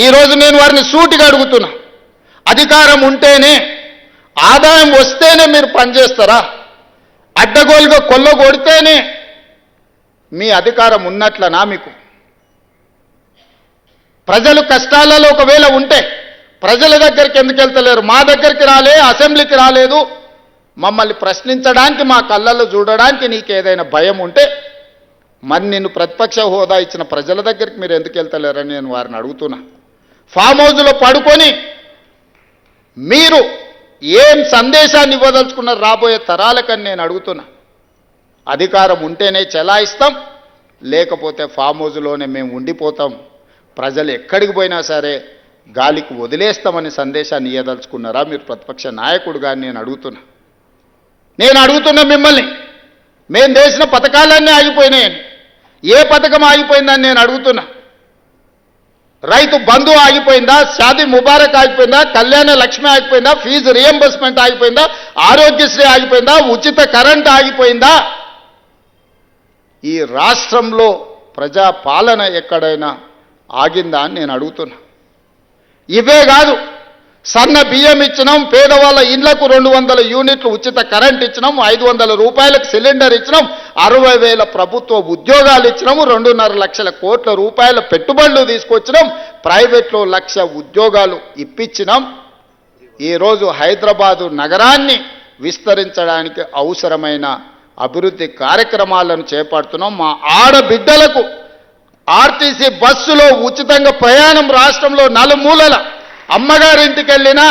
ఈరోజు నేను వారిని సూటిగా అడుగుతున్నా, అధికారం ఉంటేనే, ఆదాయం వస్తేనే మీరు పనిచేస్తారా? అడ్డగోలుగా కొల్లగొడితేనే మీ అధికారం ఉన్నట్లనా? మీకు ప్రజలు కష్టాలలో ఒకవేళ ఉంటే ప్రజల దగ్గరికి ఎందుకు వెళ్తలేరు? మా దగ్గరికి రాలే, అసెంబ్లీకి రాలేదు, మమ్మల్ని ప్రశ్నించడానికి, మా కళ్ళల్లో చూడడానికి నీకు ఏదైనా భయం ఉంటే మరి నిన్ను ప్రతిపక్ష హోదా ఇచ్చిన ప్రజల దగ్గరికి మీరు ఎందుకు వెళ్తలేరని నేను వారిని అడుగుతున్నా. ఫామ్ హౌస్లో పడుకొని మీరు ఏం సందేశాన్ని ఇవ్వదలుచుకున్నారు రాబోయే తరాలకని నేను అడుగుతున్నా. అధికారం ఉంటేనే చెలాయిస్తాం, లేకపోతే ఫామ్ హౌస్లోనే మేము ఉండిపోతాం, ప్రజలు ఎక్కడికి పోయినా సరే గాలికి వదిలేస్తామని సందేశాన్ని ఇవ్వదలుచుకున్నారా మీరు ప్రతిపక్ష నాయకుడుగా నేను అడుగుతున్నా మిమ్మల్ని. మేము చేసిన పథకాలన్నీ ఆగిపోయినాయని, ఏ పథకం ఆగిపోయిందని నేను అడుగుతున్నా. రైతు బంధు ఆగిపోయిందా? షాదీ ముబారక్ ఆగిపోయిందా? కళ్యాణ లక్ష్మి ఆగిపోయిందా? ఫీజు రియంబర్స్మెంట్ ఆగిపోయిందా? ఆరోగ్యశ్రీ ఆగిపోయిందా? ఉచిత కరెంట్ ఆగిపోయిందా? ఈ రాష్ట్రంలో ప్రజా పాలన ఎక్కడైనా ఆగిందా అని నేను అడుగుతున్నా. ఇవే కాదు, సన్న బియ్యం ఇచ్చినాం, పేదవాళ్ళ ఇళ్లకు 200 యూనిట్లు ఉచిత కరెంట్ ఇచ్చినాం, 500 రూపాయలకు సిలిండర్ ఇచ్చినాం, 60,000 ప్రభుత్వ ఉద్యోగాలు ఇచ్చినాము, 2.5 లక్షల కోట్ల రూపాయల పెట్టుబడులు తీసుకొచ్చినాం, ప్రైవేట్లో 1,00,000 ఉద్యోగాలు ఇప్పించినాం. ఈరోజు హైదరాబాదు నగరాన్ని విస్తరించడానికి అవసరమైన అభివృద్ధి కార్యక్రమాలను చేపడుతున్నాం. మా ఆడబిడ్డలకు ఆర్టీసీ బస్సులో ఉచితంగా ప్రయాణం రాష్ట్రంలో నలుమూలల అమ్మగారింటికి వెళ్ళినా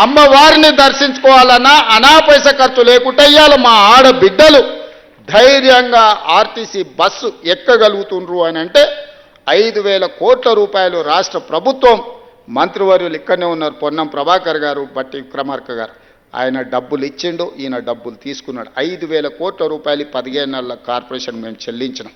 అమ్మవారిని దర్శించుకోవాలన్నా అనా పైసా ఖర్చు లేకుండా ఇయ్యాల మా ఆడబిడ్డలు ధైర్యంగా ఆర్టీసీ బస్సు ఎక్కగలుగుతుండ్రు అని అంటే 5,000 కోట్ల రూపాయలు రాష్ట్ర ప్రభుత్వం, మంత్రివర్యులు ఇక్కడనే ఉన్నారు, పొన్నం ప్రభాకర్ గారు, బట్టి విక్రమార్క గారు, ఆయన డబ్బులు ఇచ్చిండు, ఈయన డబ్బులు తీసుకున్నాడు. 5,000 కోట్ల రూపాయలు 15 నెలల కార్పొరేషన్ మేము చెల్లించినాం.